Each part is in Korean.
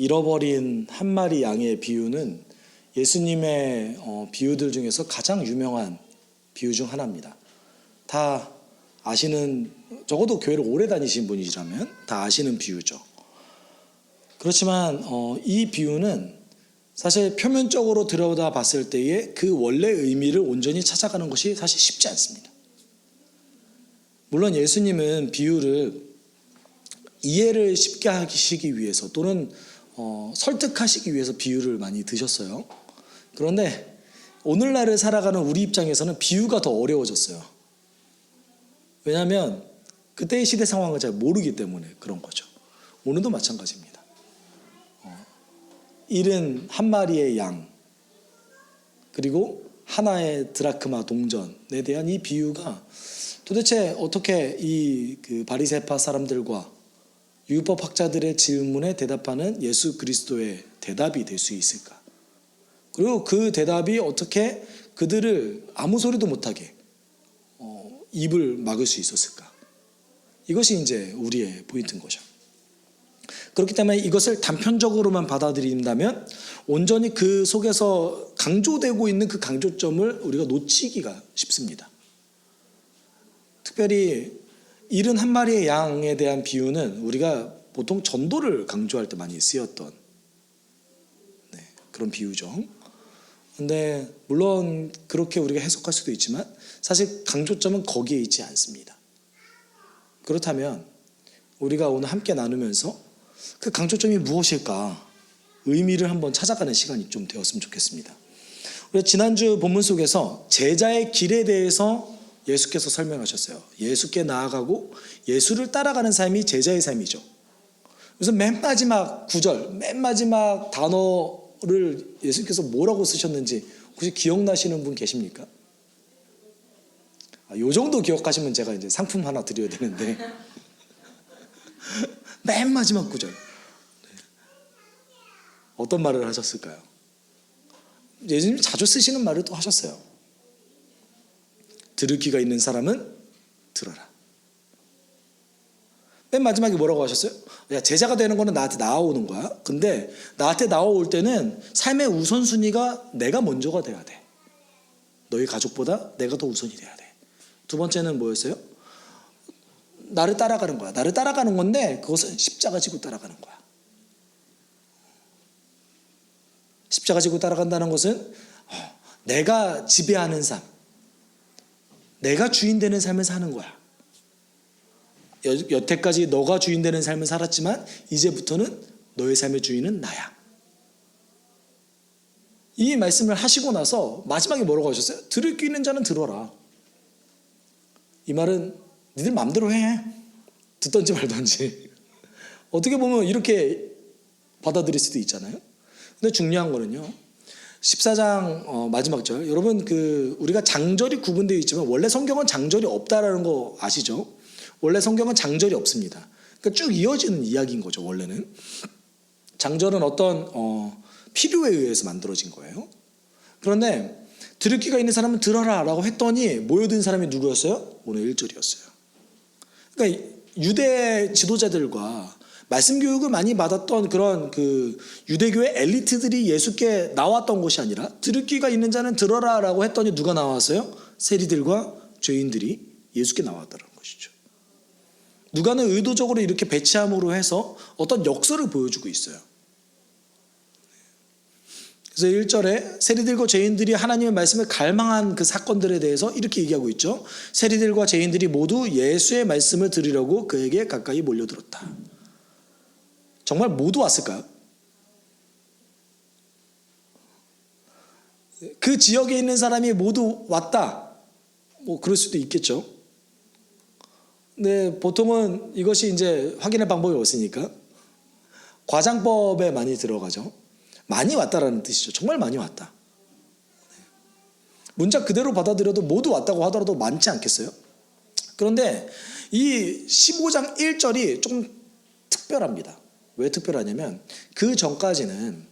잃어버린 한 마리 양의 비유는 예수님의 비유들 중에서 가장 유명한 비유 중 하나입니다. 다 아시는, 적어도 교회를 오래 다니신 분이시라면 다 아시는 비유죠. 그렇지만 이 비유는 사실 표면적으로 들여다 봤을 때의 그 원래 의미를 온전히 찾아가는 것이 사실 쉽지 않습니다. 물론 예수님은 비유를 이해를 쉽게 하시기 위해서 또는 설득하시기 위해서 비유를 많이 드셨어요. 그런데 오늘날을 살아가는 우리 입장에서는 비유가 더 어려워졌어요. 왜냐하면 그때의 시대 상황을 잘 모르기 때문에 그런 거죠. 오늘도 마찬가지입니다. 잃은 한 마리의 양 그리고 하나의 드라크마 동전에 대한 이 비유가 도대체 어떻게 이 바리새파 사람들과 율법학자들의 질문에 대답하는 예수 그리스도의 대답이 될 수 있을까? 그리고 그 대답이 어떻게 그들을 아무 소리도 못하게 입을 막을 수 있었을까? 이것이 이제 우리의 포인트인 거죠. 그렇기 때문에 이것을 단편적으로만 받아들인다면 온전히 그 속에서 강조되고 있는 그 강조점을 우리가 놓치기가 쉽습니다. 특별히 잃은 한 마리의 양에 대한 비유는 우리가 보통 전도를 강조할 때 많이 쓰였던 그런 비유죠. 근데 물론 그렇게 우리가 해석할 수도 있지만 사실 강조점은 거기에 있지 않습니다. 그렇다면 우리가 오늘 함께 나누면서 그 강조점이 무엇일까 의미를 한번 찾아가는 시간이 좀 되었으면 좋겠습니다. 우리 지난주 본문 속에서 제자의 길에 대해서 예수께서 설명하셨어요. 예수께 나아가고 예수를 따라가는 삶이 제자의 삶이죠. 그래서 맨 마지막 구절, 맨 마지막 단어를 예수께서 뭐라고 쓰셨는지 혹시 기억나시는 분 계십니까? 요 정도 기억하시면 제가 이제 상품 하나 드려야 되는데 맨 마지막 구절 어떤 말을 하셨을까요? 예수님이 자주 쓰시는 말을 또 하셨어요. 들을 귀가 있는 사람은 들어라. 맨 마지막에 뭐라고 하셨어요? 야, 제자가 되는 거는 나한테 나아오는 거야. 근데 나한테 나아올 때는 삶의 우선순위가 내가 먼저가 돼야 돼. 너희 가족보다 내가 더 우선이 돼야 돼. 두 번째는 뭐였어요? 나를 따라가는 거야. 나를 따라가는 건데 그것은 십자가 지고 따라가는 거야. 십자가 지고 따라간다는 것은 내가 지배하는 삶, 내가 주인 되는 삶을 사는 거야. 여태까지 너가 주인 되는 삶을 살았지만 이제부터는 너의 삶의 주인은 나야. 이 말씀을 하시고 나서 마지막에 뭐라고 하셨어요? 들을 귀 있는 자는 들어라. 이 말은 니들 마음대로 해. 듣던지 말던지. 어떻게 보면 이렇게 받아들일 수도 있잖아요. 근데 중요한 거는요. 14장 마지막 절. 여러분 우리가 장절이 구분되어 있지만 원래 성경은 장절이 없다라는 거 아시죠? 원래 성경은 장절이 없습니다. 그러니까 쭉 이어지는 이야기인 거죠. 원래는 장절은 어떤 필요에 의해서 만들어진 거예요. 그런데 들을 귀가 있는 사람은 들어라 라고 했더니 모여든 사람이 누구였어요? 오늘 1절이었어요. 그러니까 유대 지도자들과 말씀 교육을 많이 받았던 그런 유대교의 엘리트들이 예수께 나왔던 것이 아니라 들을 귀가 있는 자는 들어라 라고 했더니 누가 나왔어요? 세리들과 죄인들이 예수께 나왔다는 것이죠. 누가는 의도적으로 이렇게 배치함으로 해서 어떤 역설을 보여주고 있어요. 그래서 1절에 세리들과 죄인들이 하나님의 말씀을 갈망한 그 사건들에 대해서 이렇게 얘기하고 있죠. 세리들과 죄인들이 모두 예수의 말씀을 들으려고 그에게 가까이 몰려들었다. 정말 모두 왔을까요? 그 지역에 있는 사람이 모두 왔다. 뭐 그럴 수도 있겠죠. 근데 보통은 이것이 이제 확인할 방법이 없으니까 과장법에 많이 들어가죠. 많이 왔다라는 뜻이죠. 정말 많이 왔다. 문자 그대로 받아들여도 모두 왔다고 하더라도 많지 않겠어요? 그런데 이 15장 1절이 조금 특별합니다. 왜 특별하냐면 그 전까지는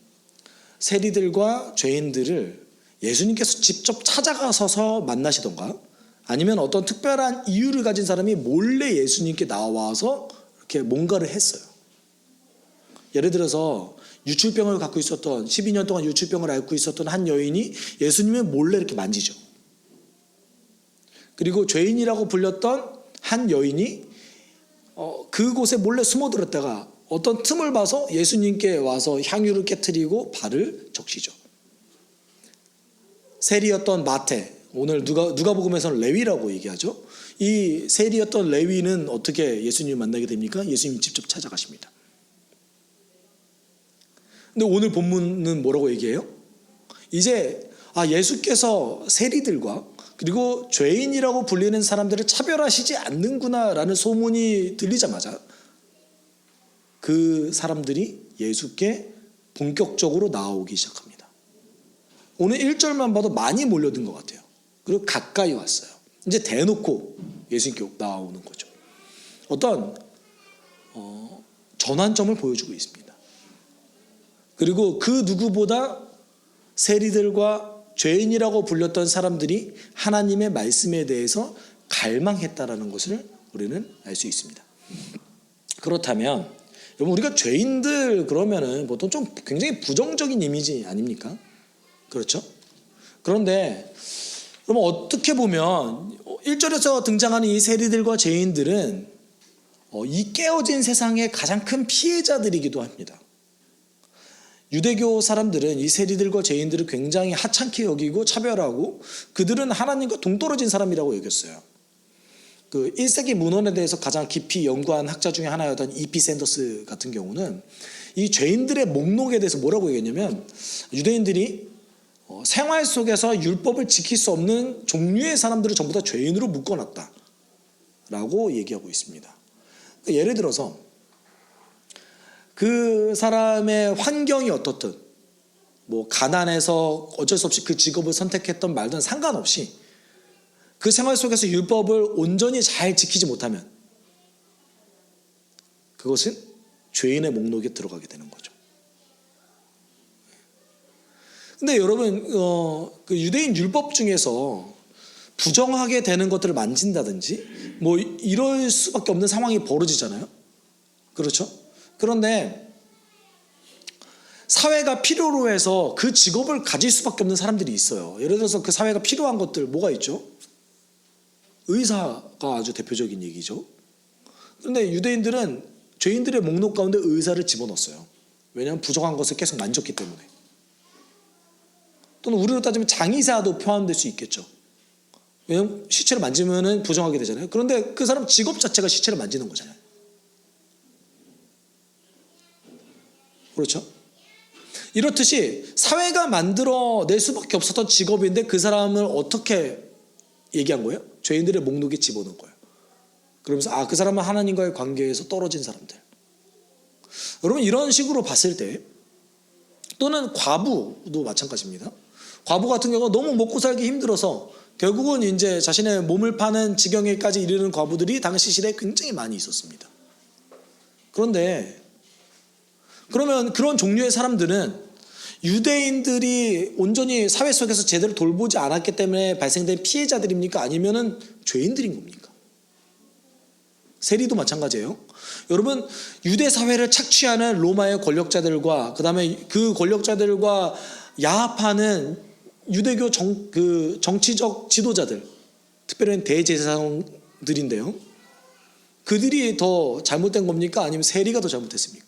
세리들과 죄인들을 예수님께서 직접 찾아가서서 만나시던가 아니면 어떤 특별한 이유를 가진 사람이 몰래 예수님께 나와서 이렇게 뭔가를 했어요. 예를 들어서 유출병을 갖고 있었던 12년 동안 유출병을 앓고 있었던 한 여인이 예수님을 몰래 이렇게 만지죠. 그리고 죄인이라고 불렸던 한 여인이 그곳에 몰래 숨어들었다가 어떤 틈을 봐서 예수님께 와서 향유를 깨트리고 발을 적시죠. 세리였던 마태, 오늘 누가복음에서는 레위라고 얘기하죠. 이 세리였던 레위는 어떻게 예수님을 만나게 됩니까? 예수님이 직접 찾아가십니다. 근데 오늘 본문은 뭐라고 얘기해요? 이제 예수께서 세리들과 그리고 죄인이라고 불리는 사람들을 차별하시지 않는구나라는 소문이 들리자마자 그 사람들이 예수께 본격적으로 나오기 시작합니다. 오늘 1절만 봐도 많이 몰려든 것 같아요. 그리고 가까이 왔어요. 이제 대놓고 예수님께 나오는 거죠. 어떤 전환점을 보여주고 있습니다. 그리고 그 누구보다 세리들과 죄인이라고 불렸던 사람들이 하나님의 말씀에 대해서 갈망했다라는 것을 우리는 알 수 있습니다. 그렇다면 여러분, 우리가 죄인들 그러면은 보통 좀 굉장히 부정적인 이미지 아닙니까? 그렇죠? 그런데 그러면 어떻게 보면 1절에서 등장하는 이 세리들과 죄인들은 이 깨어진 세상의 가장 큰 피해자들이기도 합니다. 유대교 사람들은 이 세리들과 죄인들을 굉장히 하찮게 여기고 차별하고 그들은 하나님과 동떨어진 사람이라고 여겼어요. 그 1세기 문헌에 대해서 가장 깊이 연구한 학자 중에 하나였던 E.P. 샌더스 같은 경우는 이 죄인들의 목록에 대해서 뭐라고 얘기했냐면, 유대인들이 생활 속에서 율법을 지킬 수 없는 종류의 사람들을 전부 다 죄인으로 묶어놨다라고 얘기하고 있습니다. 예를 들어서 그 사람의 환경이 어떻든 뭐 가난해서 어쩔 수 없이 그 직업을 선택했던 말든 상관없이 그 생활 속에서 율법을 온전히 잘 지키지 못하면 그것은 죄인의 목록에 들어가게 되는 거죠. 근데 여러분, 그 유대인 율법 중에서 부정하게 되는 것들을 만진다든지 뭐 이럴 수밖에 없는 상황이 벌어지잖아요. 그렇죠? 그런데 사회가 필요로 해서 그 직업을 가질 수밖에 없는 사람들이 있어요. 예를 들어서 그 사회가 필요한 것들 뭐가 있죠? 의사가 아주 대표적인 얘기죠. 그런데 유대인들은 죄인들의 목록 가운데 의사를 집어넣었어요. 왜냐하면 부정한 것을 계속 만졌기 때문에. 또는 우리로 따지면 장의사도 포함될 수 있겠죠. 왜냐하면 시체를 만지면 부정하게 되잖아요. 그런데 그 사람 직업 자체가 시체를 만지는 거잖아요. 그렇죠? 이렇듯이 사회가 만들어낼 수밖에 없었던 직업인데 그 사람을 어떻게 얘기한 거예요? 죄인들의 목록에 집어넣은 거예요. 그러면서 그 사람은 하나님과의 관계에서 떨어진 사람들. 여러분, 이런 식으로 봤을 때, 또는 과부도 마찬가지입니다. 과부 같은 경우는 너무 먹고 살기 힘들어서 결국은 이제 자신의 몸을 파는 지경에까지 이르는 과부들이 당시 시대에 굉장히 많이 있었습니다. 그런데 그러면 그런 종류의 사람들은 유대인들이 온전히 사회 속에서 제대로 돌보지 않았기 때문에 발생된 피해자들입니까? 아니면은 죄인들인 겁니까? 세리도 마찬가지예요. 여러분, 유대 사회를 착취하는 로마의 권력자들과 그다음에 그 권력자들과 야합하는 유대교 정치적 지도자들, 특별히 대제사장들인데요. 그들이 더 잘못된 겁니까? 아니면 세리가 더 잘못했습니까?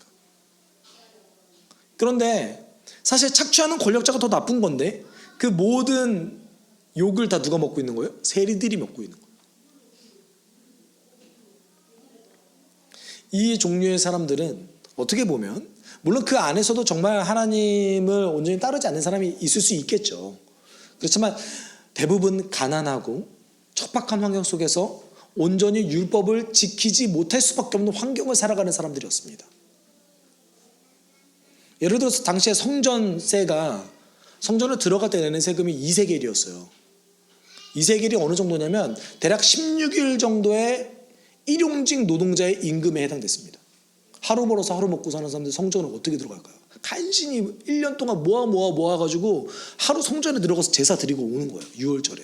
그런데 사실 착취하는 권력자가 더 나쁜 건데 그 모든 욕을 다 누가 먹고 있는 거예요? 세리들이 먹고 있는 거예요. 이 종류의 사람들은 어떻게 보면 물론 그 안에서도 정말 하나님을 온전히 따르지 않는 사람이 있을 수 있겠죠. 그렇지만 대부분 가난하고 척박한 환경 속에서 온전히 율법을 지키지 못할 수밖에 없는 환경을 살아가는 사람들이었습니다. 예를 들어서 당시에 성전세가 성전을 들어갈 때 내는 세금이 2세겔이었어요. 2세겔이 어느 정도냐면 대략 16일 정도의 일용직 노동자의 임금에 해당됐습니다. 하루 벌어서 하루 먹고 사는 사람들 성전을 어떻게 들어갈까요? 간신히 1년 동안 모아가지고 하루 성전에 들어가서 제사 드리고 오는 거예요. 6월절에.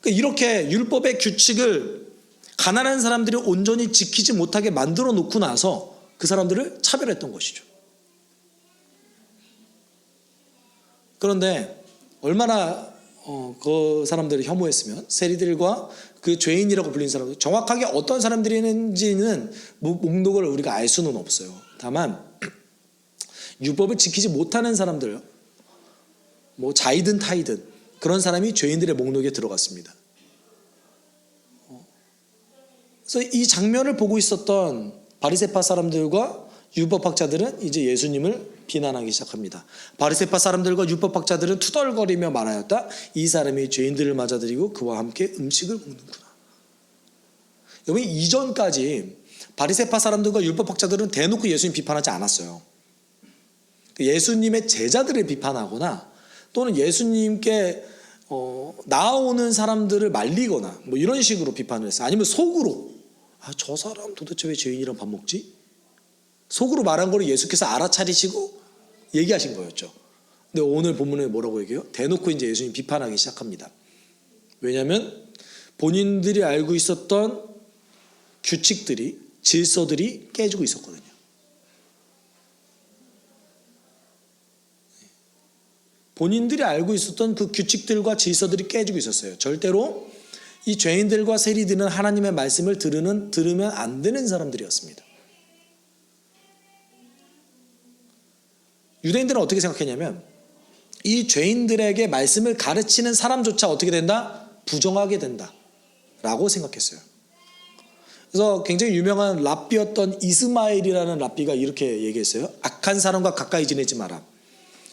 그러니까 이렇게 율법의 규칙을 가난한 사람들이 온전히 지키지 못하게 만들어 놓고 나서 그 사람들을 차별했던 것이죠. 그런데 얼마나 그 사람들을 혐오했으면 세리들과 그 죄인이라고 불린 사람들, 정확하게 어떤 사람들이는지는 목록을 우리가 알 수는 없어요. 다만 율법을 지키지 못하는 사람들, 뭐 자이든 타이든 그런 사람이 죄인들의 목록에 들어갔습니다. 그래서 이 장면을 보고 있었던 바리새파 사람들과 율법학자들은 이제 예수님을 비난하기 시작합니다. 바리새파 사람들과 율법학자들은 투덜거리며 말하였다. 이 사람이 죄인들을 맞아들이고 그와 함께 음식을 먹는구나. 여러분, 이전까지 바리새파 사람들과 율법학자들은 대놓고 예수님 비판하지 않았어요. 예수님의 제자들을 비판하거나 또는 예수님께 나아오는 사람들을 말리거나 뭐 이런 식으로 비판을 했어요. 아니면 속으로 저 사람 도대체 왜 죄인이랑 밥 먹지? 속으로 말한 거를 예수께서 알아차리시고 얘기하신 거였죠. 근데 오늘 본문에 뭐라고 얘기해요? 대놓고 이제 예수님 비판하기 시작합니다. 왜냐하면 본인들이 알고 있었던 규칙들이, 질서들이 깨지고 있었거든요. 본인들이 알고 있었던 그 규칙들과 질서들이 깨지고 있었어요. 절대로 이 죄인들과 세리들은 하나님의 말씀을 들으면 안 되는 사람들이었습니다. 유대인들은 어떻게 생각했냐면 이 죄인들에게 말씀을 가르치는 사람조차 어떻게 된다? 부정하게 된다 라고 생각했어요. 그래서 굉장히 유명한 랍비였던 이스마엘이라는 랍비가 이렇게 얘기했어요. 악한 사람과 가까이 지내지 마라.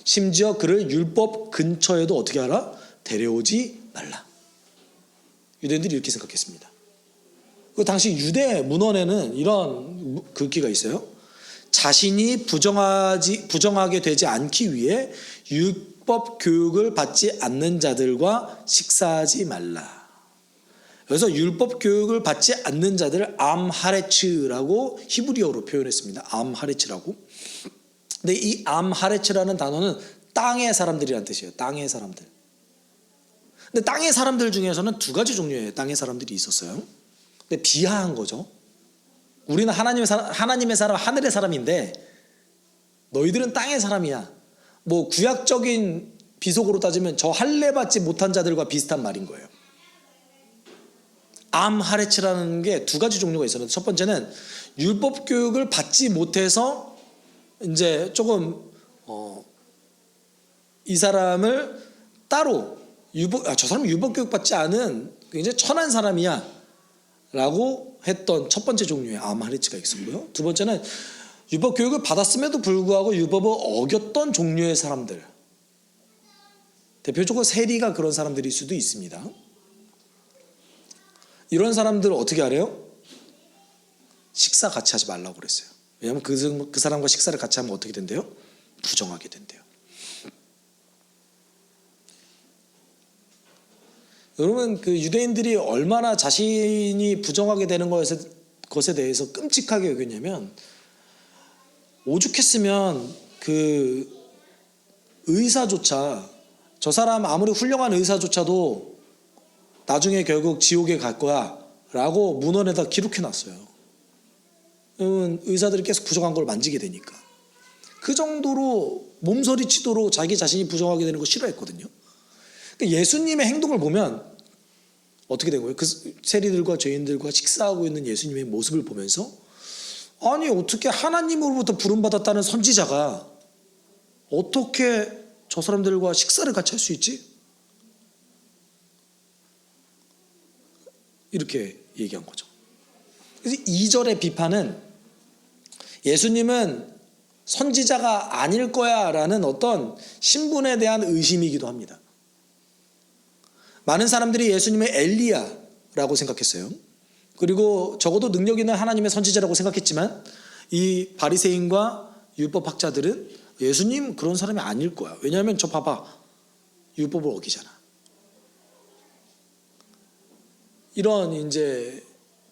심지어 그를 율법 근처에도 어떻게 하라? 데려오지 말라. 유대인들이 이렇게 생각했습니다. 그 당시 유대 문헌에는 이런 글귀가 있어요. 자신이 부정하게 되지 않기 위해 율법 교육을 받지 않는 자들과 식사하지 말라. 그래서 율법 교육을 받지 않는 자들을 암하레츠라고 히브리어로 표현했습니다. 암하레츠라고. 근데 이 암하레츠라는 단어는 땅의 사람들이란 뜻이에요. 땅의 사람들. 근데 땅의 사람들 중에서는 두 가지 종류의 땅의 사람들이 있었어요. 근데 비하한 거죠. 우리는 하나님의 사람, 하늘의 사람인데 너희들은 땅의 사람이야. 뭐 구약적인 비속어로 따지면 저 할례 받지 못한 자들과 비슷한 말인 거예요. 암하레츠라는 게 두 가지 종류가 있었는데 첫 번째는 율법 교육을 받지 못해서 이제 조금 이 사람을 따로 저 사람은 율법 교육 받지 않은 굉장히 천한 사람이야 라고 했던 첫 번째 종류의 암하레츠가 있었고요. 두 번째는 율법 교육을 받았음에도 불구하고 율법을 어겼던 종류의 사람들, 대표적으로 세리가 그런 사람들일 수도 있습니다. 이런 사람들을 어떻게 하래요? 식사 같이 하지 말라고 그랬어요. 왜냐하면 그 사람과 식사를 같이 하면 어떻게 된대요? 부정하게 된대요. 여러분, 그 유대인들이 얼마나 자신이 부정하게 되는 것에 대해서 끔찍하게 여겼냐면, 오죽했으면 그 의사조차, 저 사람 아무리 훌륭한 의사조차도 나중에 결국 지옥에 갈 거야 라고 문헌에다 기록해놨어요. 의사들이 계속 부정한 걸 만지게 되니까. 그 정도로 몸서리치도록 자기 자신이 부정하게 되는 거 싫어했거든요. 예수님의 행동을 보면 어떻게 된 거예요? 그 세리들과 죄인들과 식사하고 있는 예수님의 모습을 보면서 아니 어떻게 하나님으로부터 부름받았다는 선지자가 어떻게 저 사람들과 식사를 같이 할 수 있지? 이렇게 얘기한 거죠. 그래서 2절의 비판은 예수님은 선지자가 아닐 거야 라는 어떤 신분에 대한 의심이기도 합니다. 많은 사람들이 예수님의 엘리야라고 생각했어요. 그리고 적어도 능력 있는 하나님의 선지자라고 생각했지만 이 바리새인과 율법학자들은 예수님 그런 사람이 아닐 거야. 왜냐하면 저 봐봐, 율법을 어기잖아. 이런 이제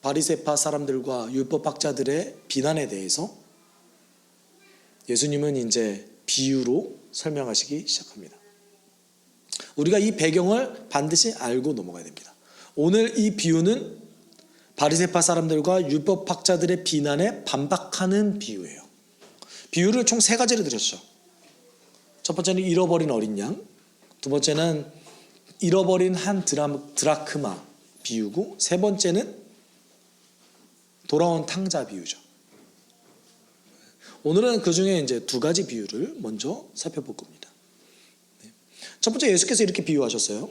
바리새파 사람들과 율법학자들의 비난에 대해서 예수님은 이제 비유로 설명하시기 시작합니다. 우리가 이 배경을 반드시 알고 넘어가야 됩니다. 오늘 이 비유는 바리새파 사람들과 율법학자들의 비난에 반박하는 비유예요. 비유를 총 세 가지를 드렸죠. 첫 번째는 잃어버린 어린 양, 두 번째는 잃어버린 한 드라크마 비유고, 세 번째는 돌아온 탕자 비유죠. 오늘은 그 중에 이제 두 가지 비유를 먼저 살펴볼 겁니다. 첫 번째, 예수께서 이렇게 비유하셨어요.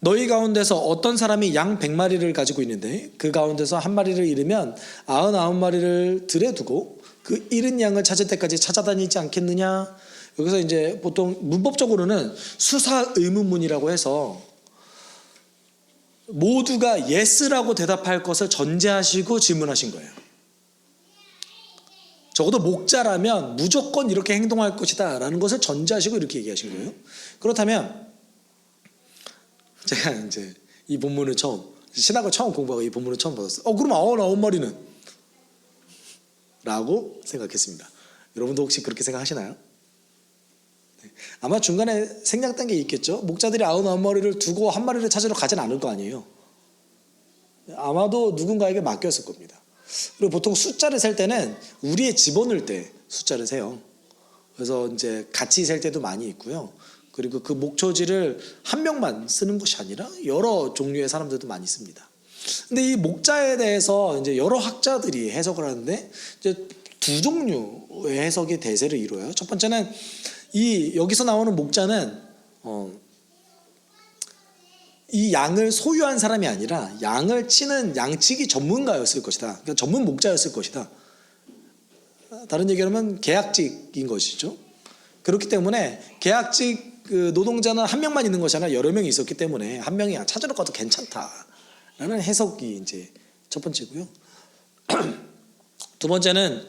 너희 가운데서 어떤 사람이 양 100마리를 가지고 있는데 그 가운데서 한 마리를 잃으면 99마리를 들에 두고 그 잃은 양을 찾을 때까지 찾아다니지 않겠느냐. 여기서 이제 보통 문법적으로는 수사 의문문이라고 해서 모두가 yes라고 대답할 것을 전제하시고 질문하신 거예요. 적어도 목자라면 무조건 이렇게 행동할 것이다 라는 것을 전제하시고 이렇게 얘기하신 거예요. 그렇다면 제가 이제 이 본문을 신학을 처음 공부하고 이 본문을 처음 받았어요. 그럼 99마리는? 라고 생각했습니다. 여러분도 혹시 그렇게 생각하시나요? 아마 중간에 생략된 게 있겠죠. 목자들이 99마리를 두고 한 마리를 찾으러 가진 않을 거 아니에요. 아마도 누군가에게 맡겼을 겁니다. 그리고 보통 숫자를 셀 때는 우리의 집어넣을 때 숫자를 세요. 그래서 이제 같이 셀 때도 많이 있고요. 그리고 그 목초지를 한 명만 쓰는 것이 아니라 여러 종류의 사람들도 많이 씁니다. 근데 이 목자에 대해서 이제 여러 학자들이 해석을 하는데 이제 두 종류의 해석이 대세를 이루어요. 첫 번째는 여기서 나오는 목자는 이 양을 소유한 사람이 아니라 양을 치는 양치기 전문가였을 것이다. 그러니까 전문 목자였을 것이다. 다른 얘기로 하면 계약직인 것이죠. 그렇기 때문에 계약직 그 노동자는 한 명만 있는 것이 아니라 여러 명이 있었기 때문에 한 명이 찾으러 가도 괜찮다라는 해석이 이제 첫 번째고요. 두 번째는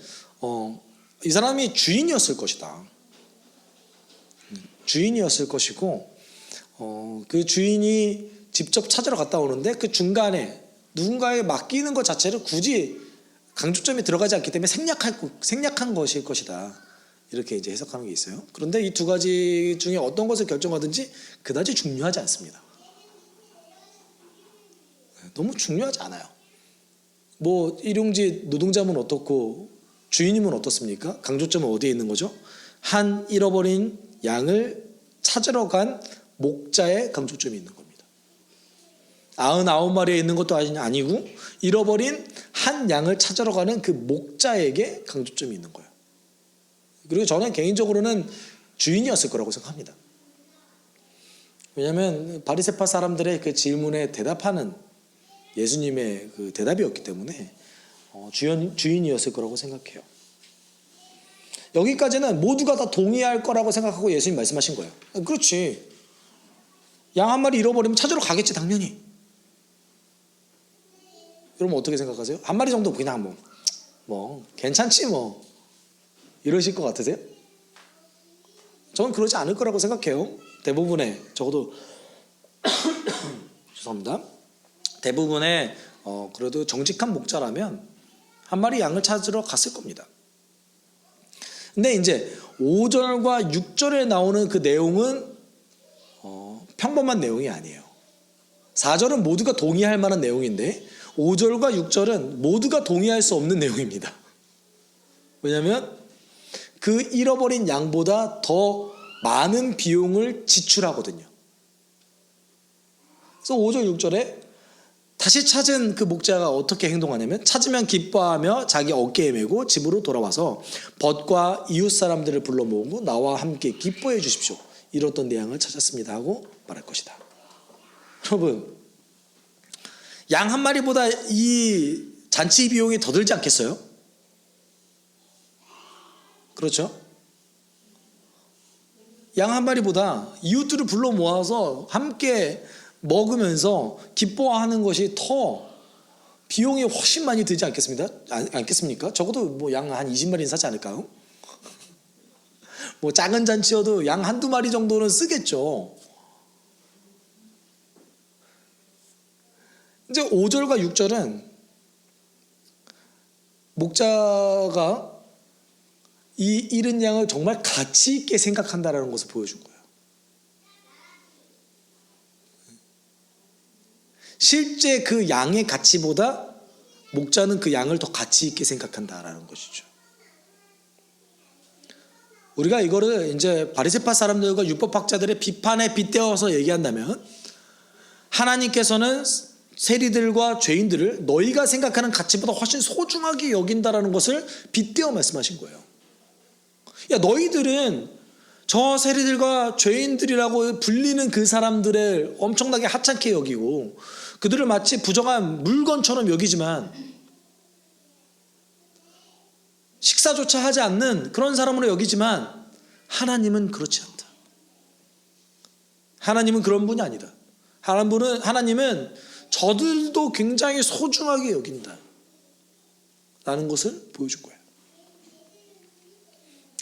이 사람이 주인이었을 것이다. 주인이었을 것이고 그 주인이 직접 찾으러 갔다 오는데 그 중간에 누군가에게 맡기는 것 자체를 굳이 강조점이 들어가지 않기 때문에 생략한 것일 것이다. 이렇게 이제 해석하는 게 있어요. 그런데 이 두 가지 중에 어떤 것을 결정하든지 그다지 중요하지 않습니다. 너무 중요하지 않아요. 뭐 일용직 노동자면 어떻고 주인이면 어떻습니까? 강조점은 어디에 있는 거죠? 한 잃어버린 양을 찾으러 간 목자의 강조점이 있는 겁니다. 99마리에 있는 것도 아니고 잃어버린 한 양을 찾으러 가는 그 목자에게 강조점이 있는 거예요. 그리고 저는 개인적으로는 주인이었을 거라고 생각합니다. 왜냐하면 바리새파 사람들의 그 질문에 대답하는 예수님의 그 대답이었기 때문에 주인이었을 거라고 생각해요. 여기까지는 모두가 다 동의할 거라고 생각하고 예수님 말씀하신 거예요. 그렇지. 양 한 마리 잃어버리면 찾으러 가겠지 당연히. 여러분 어떻게 생각하세요? 한 마리 정도 그냥 뭐 괜찮지 뭐 이러실 것 같으세요? 저는 그러지 않을 거라고 생각해요. 대부분의 적어도 죄송합니다. 대부분의 그래도 정직한 목자라면 한 마리 양을 찾으러 갔을 겁니다. 근데 이제 5절과 6절에 나오는 그 내용은 평범한 내용이 아니에요. 4절은 모두가 동의할 만한 내용인데 5절과 6절은 모두가 동의할 수 없는 내용입니다. 왜냐하면 그 잃어버린 양보다 더 많은 비용을 지출하거든요. 그래서 5절 6절에 다시 찾은 그 목자가 어떻게 행동하냐면 찾으면 기뻐하며 자기 어깨에 메고 집으로 돌아와서 벗과 이웃 사람들을 불러 모으고 나와 함께 기뻐해 주십시오. 잃었던 내 양을 찾았습니다 하고 말할 것이다. 여러분, 양 한 마리보다 이 잔치 비용이 더 들지 않겠어요? 그렇죠? 양 한 마리보다 이웃들을 불러 모아서 함께 먹으면서 기뻐하는 것이 더 비용이 훨씬 많이 들지 않겠습니까? 적어도 뭐 양 한 20마리는 사지 않을까요? 뭐 작은 잔치여도 양 한두 마리 정도는 쓰겠죠. 이제 5절과 6절은 목자가 이 잃은 양을 정말 가치 있게 생각한다라는 것을 보여준 거예요. 실제 그 양의 가치보다 목자는 그 양을 더 가치 있게 생각한다라는 것이죠. 우리가 이거를 이제 바리새파 사람들과 율법학자들의 비판에 빗대어서 얘기한다면, 하나님께서는 세리들과 죄인들을 너희가 생각하는 가치보다 훨씬 소중하게 여긴다라는 것을 빗대어 말씀하신 거예요. 야, 너희들은 저 세리들과 죄인들이라고 불리는 그 사람들을 엄청나게 하찮게 여기고 그들을 마치 부정한 물건처럼 여기지만, 식사조차 하지 않는 그런 사람으로 여기지만 하나님은 그렇지 않다. 하나님은 그런 분이 아니다. 하나님은 저들도 굉장히 소중하게 여긴다 라는 것을 보여준 거예요.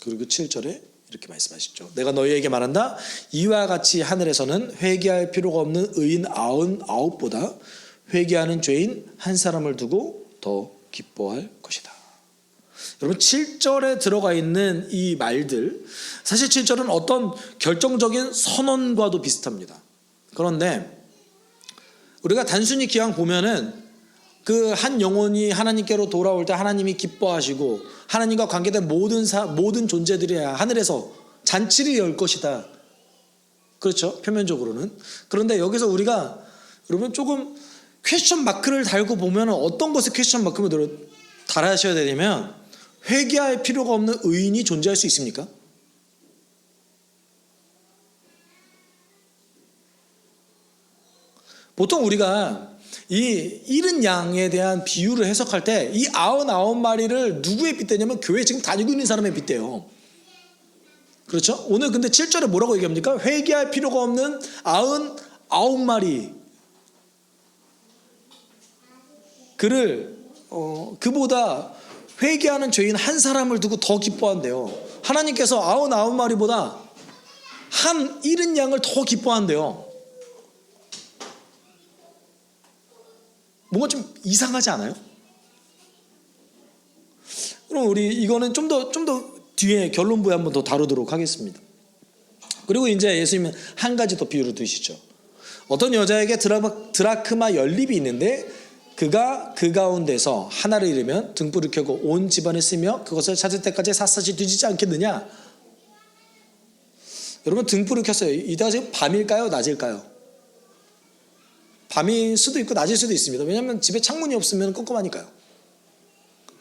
그리고 7절에 이렇게 말씀하시죠. 내가 너희에게 말한다. 이와 같이 하늘에서는 회개할 필요가 없는 의인 99보다 회개하는 죄인 한 사람을 두고 더 기뻐할 것이다. 여러분, 7절에 들어가 있는 이 말들, 사실 7절은 어떤 결정적인 선언과도 비슷합니다. 그런데 우리가 단순히 기왕 보면은 그 한 영혼이 하나님께로 돌아올 때 하나님이 기뻐하시고 하나님과 관계된 모든 존재들이 하늘에서 잔치를 열 것이다. 그렇죠? 표면적으로는. 그런데 여기서 우리가 여러분 조금 퀘스천 마크를 달고 보면 어떤 것을 퀘스천 마크를 달아셔야 되냐면, 회개할 필요가 없는 의인이 존재할 수 있습니까? 보통 우리가 이 잃은 양에 대한 비유를 해석할 때 이 99마리를 누구에 빗대냐면 교회 지금 다니고 있는 사람에 빗대요. 그렇죠? 오늘 근데 7절에 뭐라고 얘기합니까? 회개할 필요가 없는 99마리 그보다 회개하는 죄인 한 사람을 두고 더 기뻐한대요. 하나님께서 99마리보다 한 잃은 양을 더 기뻐한대요. 뭔가 좀 이상하지 않아요? 그럼 우리 이거는 좀 더 뒤에 결론부에 한번 더 다루도록 하겠습니다. 그리고 이제 예수님은 한 가지 더 비유를 드시죠. 어떤 여자에게 드라크마 연립이 있는데 그가 그 가운데서 하나를 잃으면 등불을 켜고 온 집안을 쓰며 그것을 찾을 때까지 샅샅이 뒤지지 않겠느냐? 여러분, 등불을 켰어요. 이따가 지금 밤일까요? 낮일까요? 밤일 수도 있고 낮일 수도 있습니다. 왜냐하면 집에 창문이 없으면 깜깜하니까요.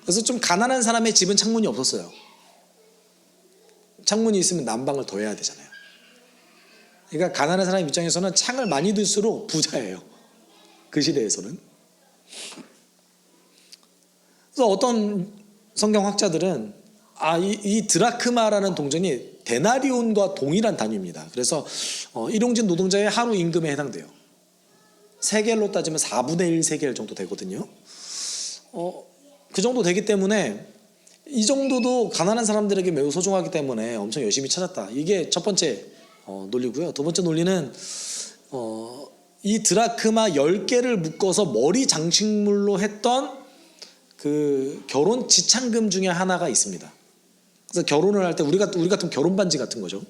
그래서 좀 가난한 사람의 집은 창문이 없었어요. 창문이 있으면 난방을 더 해야 되잖아요. 그러니까 가난한 사람 입장에서는 창을 많이 둘수록 부자예요. 그 시대에서는. 그래서 어떤 성경학자들은 이 드라크마라는 동전이 데나리온과 동일한 단위입니다. 그래서 일용직 노동자의 하루 임금에 해당돼요. 세겔로 따지면 4분의 1 세겔 정도 되거든요. 그 정도 되기 때문에 이 정도도 가난한 사람들에게 매우 소중하기 때문에 엄청 열심히 찾았다. 이게 첫 번째 논리고요. 두 번째 논리는 이 드라크마 10개를 묶어서 머리 장식물로 했던 그 결혼 지참금 중에 하나가 있습니다. 그래서 결혼을 할 때 우리 같은 결혼 반지 같은 거죠.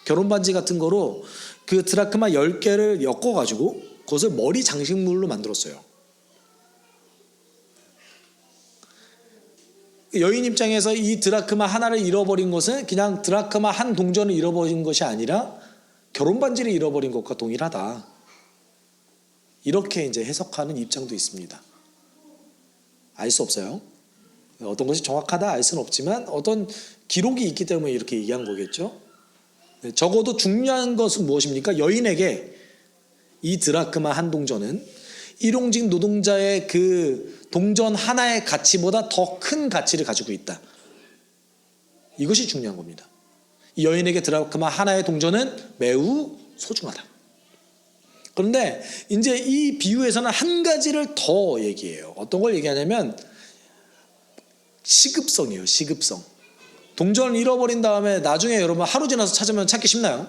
결혼 반지 같은 거로 그 드라크마 10개를 엮어가지고 그것을 머리 장식물로 만들었어요. 여인 입장에서 이 드라크마 하나를 잃어버린 것은 그냥 드라크마 한 동전을 잃어버린 것이 아니라 결혼 반지를 잃어버린 것과 동일하다. 이렇게 이제 해석하는 입장도 있습니다. 알 수 없어요. 어떤 것이 정확하다 알 수는 없지만 어떤 기록이 있기 때문에 이렇게 얘기한 거겠죠. 적어도 중요한 것은 무엇입니까? 여인에게 이 드라크마 한 동전은 일용직 노동자의 그 동전 하나의 가치보다 더 큰 가치를 가지고 있다. 이것이 중요한 겁니다. 이 여인에게 드라크마 하나의 동전은 매우 소중하다. 그런데 이제 이 비유에서는 한 가지를 더 얘기해요. 어떤 걸 얘기하냐면 시급성이에요. 시급성. 동전을 잃어버린 다음에 나중에 여러분 하루 지나서 찾으면 찾기 쉽나요?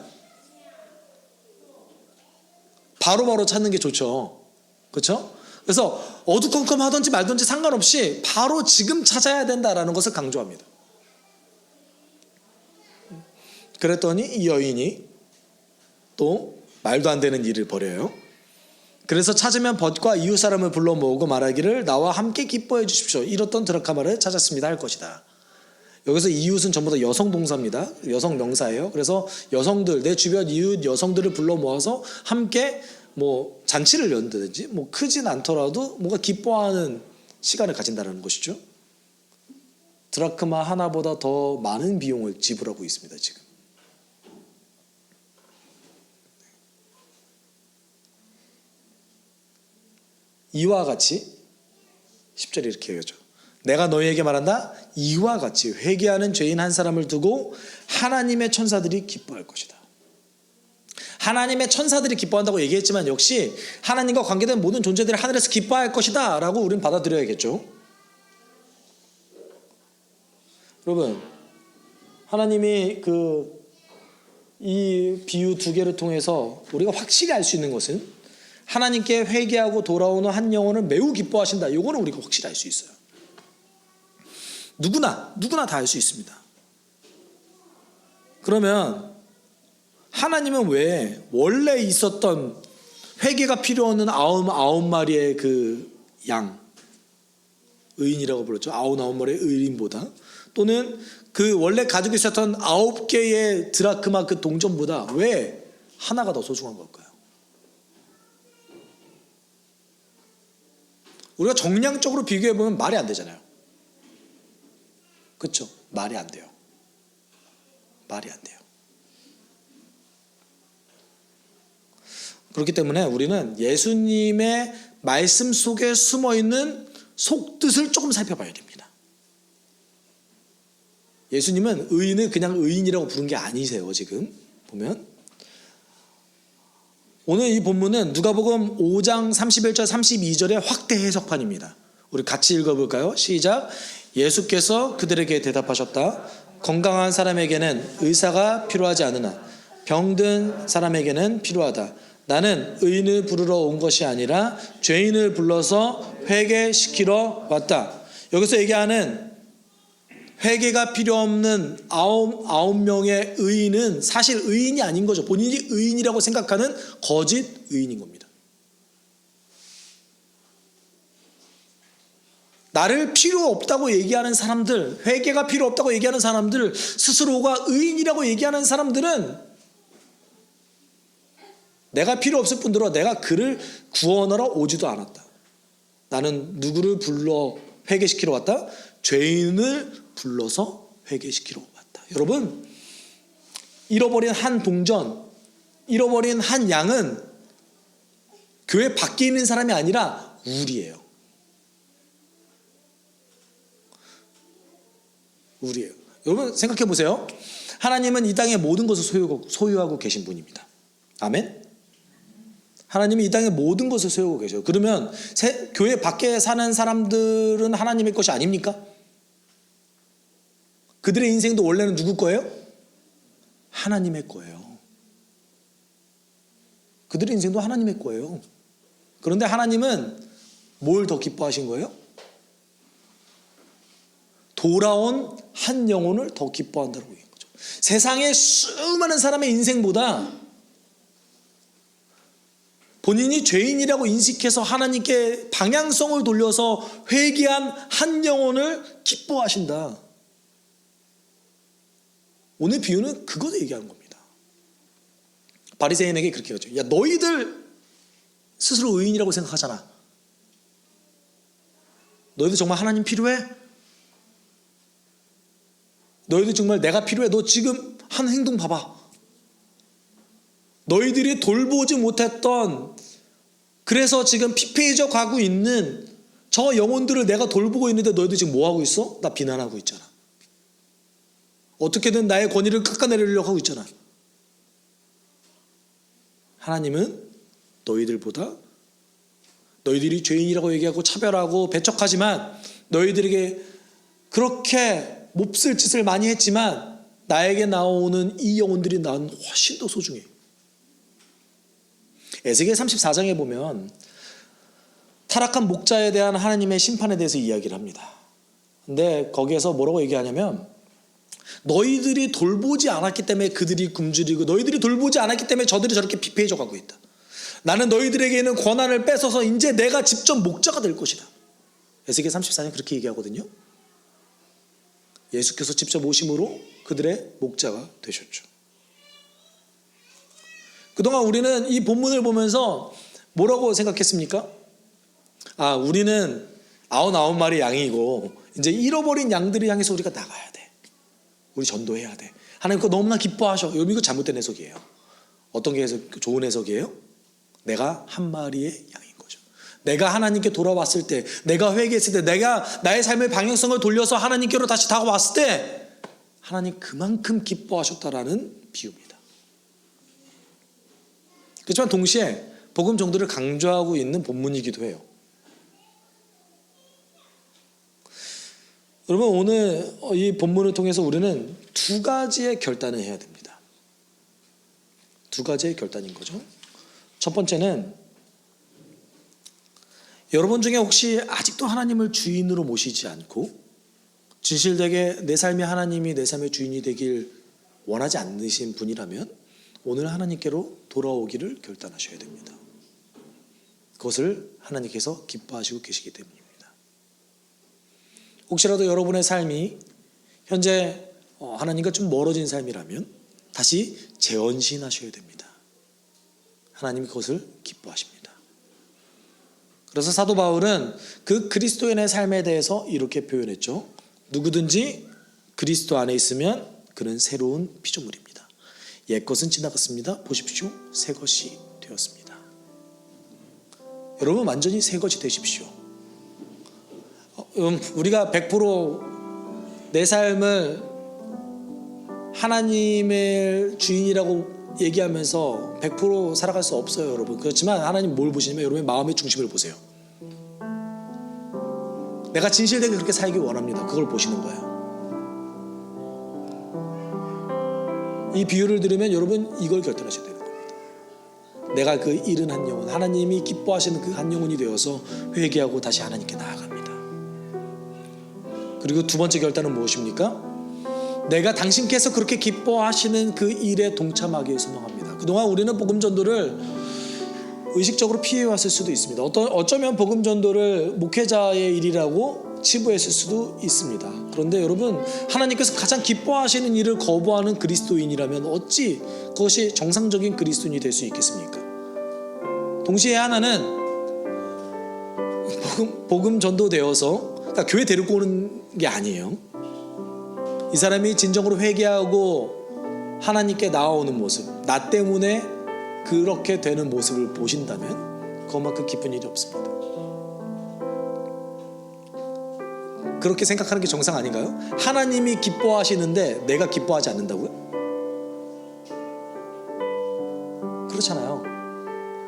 바로바로 찾는 게 좋죠. 그렇죠? 그래서 어두컴컴하든지 말든지 상관없이 바로 지금 찾아야 된다라는 것을 강조합니다. 그랬더니 이 여인이 또 말도 안 되는 일을 벌여요. 그래서 찾으면 벗과 이웃 사람을 불러 모으고 말하기를 나와 함께 기뻐해 주십시오. 잃었던 드라크마를 찾았습니다 할 것이다. 여기서 이웃은 전부 다 여성 동사입니다. 여성 명사예요. 그래서 여성들, 내 주변 이웃 여성들을 불러 모아서 함께 뭐 잔치를 연다든지 뭐 크진 않더라도 뭔가 기뻐하는 시간을 가진다는 것이죠. 드라크마 하나보다 더 많은 비용을 지불하고 있습니다. 지금. 이와 같이 10절에 이렇게 얘기하죠. 내가 너희에게 말한다. 이와 같이 회개하는 죄인 한 사람을 두고 하나님의 천사들이 기뻐할 것이다. 하나님의 천사들이 기뻐한다고 얘기했지만 역시 하나님과 관계된 모든 존재들이 하늘에서 기뻐할 것이다 라고 우리는 받아들여야겠죠. 여러분, 하나님이 이 비유 두 개를 통해서 우리가 확실히 알 수 있는 것은 하나님께 회개하고 돌아오는 한 영혼을 매우 기뻐하신다. 이거는 우리가 확실히 알 수 있어요. 누구나 다 알 수 있습니다. 그러면 하나님은 왜 원래 있었던 회개가 필요 없는 아홉 마리의 그 양, 의인이라고 불렀죠. 아홉 마리의 의인보다, 또는 그 원래 가지고 있었던 9개의 드라크마 그 동전보다 왜 하나가 더 소중한 걸까요? 우리가 정량적으로 비교해보면 말이 안 되잖아요. 그렇죠? 말이 안 돼요. 말이 안 돼요. 그렇기 때문에 우리는 예수님의 말씀 속에 숨어있는 속뜻을 조금 살펴봐야 됩니다. 예수님은 의인을 그냥 의인이라고 부른 게 아니세요. 지금 보면 오늘 이 본문은 누가복음 5장 31절 32절의 확대 해석판입니다. 우리 같이 읽어볼까요? 시작. 예수께서 그들에게 대답하셨다. 건강한 사람에게는 의사가 필요하지 않으나 병든 사람에게는 필요하다. 나는 의인을 부르러 온 것이 아니라 죄인을 불러서 회개시키러 왔다. 여기서 얘기하는 회개가 필요 없는 아홉 명의 의인은 사실 의인이 아닌 거죠. 본인이 의인이라고 생각하는 거짓 의인인 겁니다. 나를 필요 없다고 얘기하는 사람들, 회개가 필요 없다고 얘기하는 사람들, 스스로가 의인이라고 얘기하는 사람들은 내가 필요 없을 뿐더러 내가 그를 구원하러 오지도 않았다. 나는 누구를 불러 회개시키러 왔다? 죄인을 불러서 회개시키러 왔다. 여러분, 잃어버린 한 동전, 잃어버린 한 양은 교회 밖에 있는 사람이 아니라 우리예요. 우리예요. 여러분 생각해 보세요. 하나님은 이 땅의 모든 것을 소유하고 계신 분입니다. 아멘? 하나님이 이 땅의 모든 것을 소유하고 계셔요. 그러면 교회 밖에 사는 사람들은 하나님의 것이 아닙니까? 그들의 인생도 원래는 누구 거예요? 하나님의 거예요. 그들의 인생도 하나님의 거예요. 그런데 하나님은 뭘 더 기뻐하신 거예요? 돌아온 한 영혼을 더 기뻐한다고 얘기한 거죠. 세상의 수많은 사람의 인생보다 본인이 죄인이라고 인식해서 하나님께 방향성을 돌려서 회개한 한 영혼을 기뻐하신다. 오늘 비유는 그거 얘기하는 겁니다. 바리새인에게 그렇게 하죠. 야, 너희들 스스로 의인이라고 생각하잖아. 너희들 정말 하나님 필요해? 너희들 정말 내가 필요해? 너 지금 한 행동 봐봐. 너희들이 돌보지 못했던, 그래서 지금 피폐해져 가고 있는 저 영혼들을 내가 돌보고 있는데 너희들 지금 뭐 하고 있어? 나 비난하고 있잖아. 어떻게든 나의 권위를 깎아내리려고 하고 있잖아. 하나님은 너희들보다, 너희들이 죄인이라고 얘기하고 차별하고 배척하지만 너희들에게 그렇게 몹쓸 짓을 많이 했지만 나에게 나오는 이 영혼들이 난 훨씬 더 소중해. 에스겔 34장에 보면 타락한 목자에 대한 하나님의 심판에 대해서 이야기를 합니다. 근데 거기에서 뭐라고 얘기하냐면, 너희들이 돌보지 않았기 때문에 그들이 굶주리고, 너희들이 돌보지 않았기 때문에 저들이 저렇게 피폐해져 가고 있다. 나는 너희들에게 있는 권한을 뺏어서 이제 내가 직접 목자가 될 것이다. 에스겔 34장 그렇게 얘기하거든요. 예수께서 직접 오심으로 그들의 목자가 되셨죠. 그동안 우리는 이 본문을 보면서 뭐라고 생각했습니까? 우리는 99마리 양이고 이제 잃어버린 양들을 향해서 우리가 나가야 돼. 우리 전도해야 돼. 하나님 그거 너무나 기뻐하셔. 여러분 이거 잘못된 해석이에요. 어떤 게 좋은 해석이에요? 내가 한 마리의 양인 거죠. 내가 하나님께 돌아왔을 때, 내가 회개했을 때, 내가 나의 삶의 방향성을 돌려서 하나님께로 다시 다가왔을 때 하나님 그만큼 기뻐하셨다라는 비유입니다. 그렇지만 동시에 복음 정도를 강조하고 있는 본문이기도 해요. 여러분 오늘 이 본문을 통해서 우리는 두 가지의 결단을 해야 됩니다. 두 가지의 결단인 거죠. 첫 번째는 여러분 중에 혹시 아직도 하나님을 주인으로 모시지 않고 진실되게 내 삶이 하나님이 내 삶의 주인이 되길 원하지 않으신 분이라면 오늘 하나님께로 돌아오기를 결단하셔야 됩니다. 그것을 하나님께서 기뻐하시고 계시기 때문입니다. 혹시라도 여러분의 삶이 현재 하나님과 좀 멀어진 삶이라면 다시 재언신하셔야 됩니다. 하나님이 그것을 기뻐하십니다. 그래서 사도 바울은 그 그리스도인의 삶에 대해서 이렇게 표현했죠. 누구든지 그리스도 안에 있으면 그는 새로운 피조물입니다. 옛것은 지나갔습니다. 보십시오. 새 것이 되었습니다. 여러분 완전히 새 것이 되십시오. 우리가 100% 내 삶을 하나님의 주인이라고 얘기하면서 100% 살아갈 수 없어요, 여러분. 그렇지만 하나님 뭘 보시냐면 여러분의 마음의 중심을 보세요. 내가 진실되게 그렇게 살기 원합니다. 그걸 보시는 거예요. 이 비유를 들으면 여러분 이걸 결단하셔야 되는 겁니다. 내가 그 잃은 한 영혼, 하나님이 기뻐하시는 그 한 영혼이 되어서 회개하고 다시 하나님께 나아갑니다. 그리고 두 번째 결단은 무엇입니까? 내가 당신께서 그렇게 기뻐하시는 그 일에 동참하기를 소망합니다. 그동안 우리는 복음 전도를 의식적으로 피해왔을 수도 있습니다. 어쩌면 복음 전도를 목회자의 일이라고 치부했을 수도 있습니다. 그런데 여러분 하나님께서 가장 기뻐하시는 일을 거부하는 그리스도인이라면 어찌 그것이 정상적인 그리스도인이 될 수 있겠습니까? 동시에 하나는 복음 전도되어서 그러니까 교회 데리고 오는 게 아니에요. 이 사람이 진정으로 회개하고 하나님께 나아오는 모습, 나 때문에 그렇게 되는 모습을 보신다면 그것만큼 기쁜 일이 없습니다. 그렇게 생각하는 게 정상 아닌가요? 하나님이 기뻐하시는데 내가 기뻐하지 않는다고요? 그렇잖아요.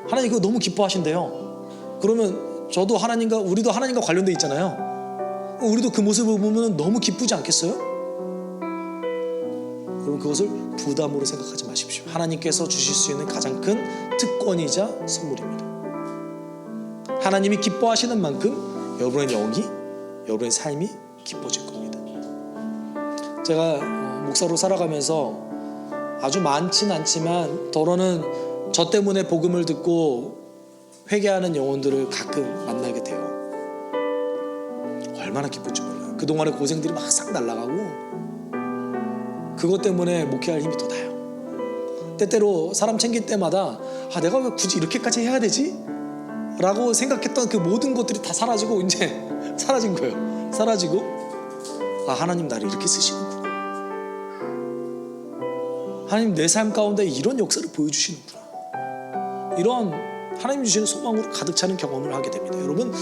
하나님 그거 너무 기뻐하신대요. 그러면 저도 하나님과 우리도 하나님과 관련돼 있잖아요. 우리도 그 모습을 보면 너무 기쁘지 않겠어요? 여러분 그것을 부담으로 생각하지 마십시오. 하나님께서 주실 수 있는 가장 큰 특권이자 선물입니다. 하나님이 기뻐하시는 만큼 여러분의 영이, 여러분의 삶이 기뻐질 겁니다. 제가 목사로 살아가면서 아주 많진 않지만 더러는 저 때문에 복음을 듣고 회개하는 영혼들을 가끔 만나게 돼요. 얼마나 기쁜지 몰라요. 그동안의 고생들이 막 싹 날아가고 그것 때문에 목회할 힘이 더 나요. 때때로 사람 챙길 때마다 내가 왜 굳이 이렇게까지 해야 되지? 라고 생각했던 그 모든 것들이 다 사라지고 이제 사라진 거예요. 사라지고 하나님 나를 이렇게 쓰시는구나. 하나님 내 삶 가운데 이런 역사를 보여주시는구나. 이런 하나님 주시는 소망으로 가득 차는 경험을 하게 됩니다. 여러분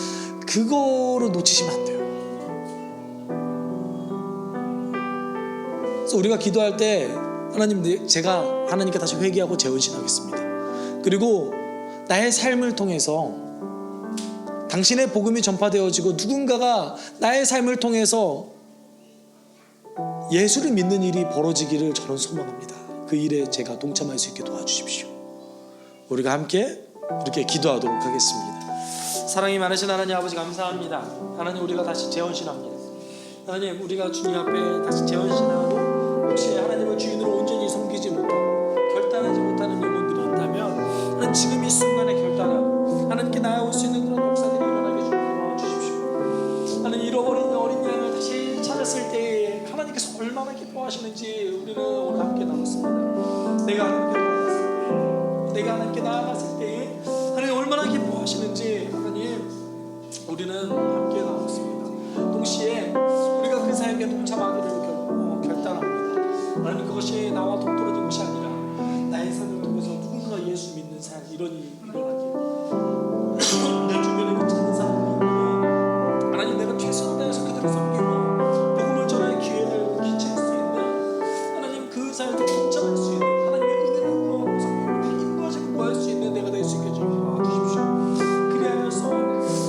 그거를 놓치시면 안 돼요. 그래서 우리가 기도할 때 하나님 제가 하나님께 다시 회개하고 재헌신하겠습니다. 그리고 나의 삶을 통해서 당신의 복음이 전파되어지고 누군가가 나의 삶을 통해서 예수를 믿는 일이 벌어지기를 저는 소망합니다. 그 일에 제가 동참할 수 있게 도와주십시오. 우리가 함께 이렇게 기도하도록 하겠습니다. 사랑이 많으신 하나님 아버지 감사합니다. 하나님 우리가 다시 재헌신합니다. 하나님 우리가 주님 앞에 다시 재헌신하고 혹시 하나님을 주인으로 온전히 섬기지 못하고 결단하지 못하는 영혼들이 있다면 하나님 지금 이 순간에 결단하고 하나님께 나아올 수 있는 그런 역사들이 일어나게 도와주십시오. 하나님, 잃어버린 어린 양을 다시 찾았을 때 하나님께서 얼마나 기뻐하시는지 우리는 오늘 함께 나눴습니다. 내가 하나님께 나아갔을 때 하나님 얼마나 기뻐하시는지 하나님 우리는 함께 나눴습니다. 동시에 우리가 그 사역에 동참하기를 결단합니다. 하나님, 그것이 나와 동떨어진 것이 아니라 나의 삶을 통해서 누군가 예수 믿는 삶 이론이 일어나길, 내 주변에 괜찮은 사람이 있고 하나님, 내가 최선을 다해서 그들을 섬기고 복음을 전할 기회를 기체할 수 있는 하나님, 그 사역에 동참할 수 있는 하나님의 은혜를 구하고 성령님을 인도하시고 구할 수 있는 내가 될 수 있게 도와주십시오. 그리하여서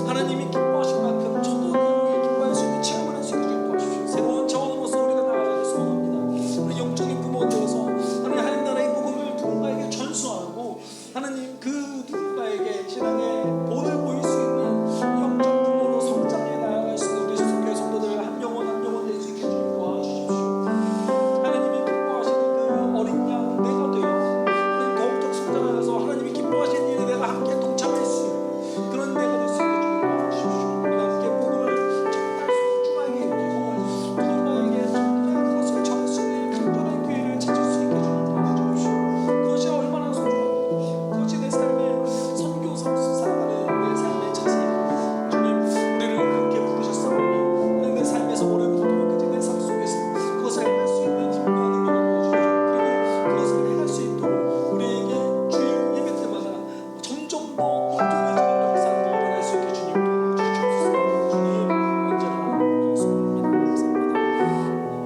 하나님이 기뻐하신 만큼 저도 그 기뻐할 수 있는 체험을 할 수 있게 도와주십시오. 새로운 차원으로서 우리가 나아가길 소원합니다. 우리 영적인 부모가 되어서 하나님 하나님의 복음을 누군가에게 전수하고 하나님 그 누군가에게 신앙의 본을 보일 수 있는 영적 부모로 성장해 나아갈 수 있는 우리 수교회 성도들 한 영혼 한 영혼 될 수 있게 도와주십시오. 하나님이 기뻐하시는 그 어린 양 내가 되어 하나님 더욱더 성장하여서 하나님이 기뻐하시는 일에 내가 함께 동참할 수 있는 그런 내가 될 수 있게 도와주십시오. 우리가 함께 복음을 정말 소중하게 여기고 누군가에게 정말 그것을 전할 수 있는 간절한 기회를 찾을 수 있게 도와주십시오. 그것이 얼마나 소중하고 그것이 내 삶의 선교 살아가는 내 삶의 자세. 주님, 우리를 그렇게 부르셨사오니 내 삶에서 오늘부터 오늘까지 내 삶 속에서 그것을 행할 수 있는 힘과 능력을 주십시오. 그리고 그것을 행할 수 있도록 우리에게 주님 예배 때마다 점점 더 온전해지는 역사들이 일어날 수 있게 주님 도와주시옵소서. 주님, 언제나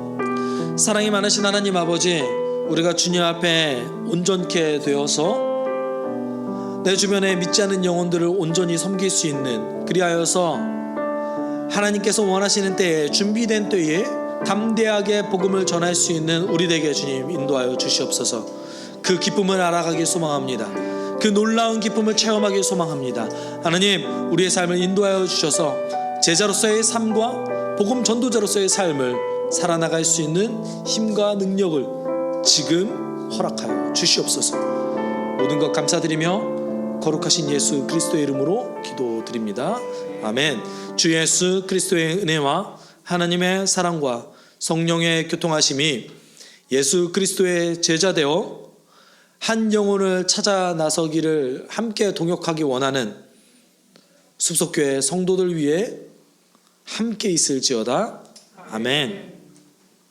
감사합니다. 사랑이 많으신 하나님 아버지, 우리가 주님 앞에 온전케 되어서 내 주변에 믿지 않는 영혼들을 온전히 섬길 수 있는, 그리하여서 하나님께서 원하시는 때에 준비된 때에 담대하게 복음을 전할 수 있는 우리 되게 주님 인도하여 주시옵소서. 그 기쁨을 알아가길 소망합니다. 그 놀라운 기쁨을 체험하길 소망합니다. 하나님, 우리의 삶을 인도하여 주셔서 제자로서의 삶과 복음 전도자로서의 삶을 살아나갈 수 있는 힘과 능력을 지금 허락하여 주시옵소서. 모든 것 감사드리며 거룩하신 예수 그리스도의 이름으로 기도드립니다. 아멘. 주 예수 그리스도의 은혜와 하나님의 사랑과 성령의 교통하심이 예수 그리스도의 제자 되어 한 영혼을 찾아 나서기를 함께 동역하기 원하는 숲속교회 성도들 위해 함께 있을지어다. 아멘.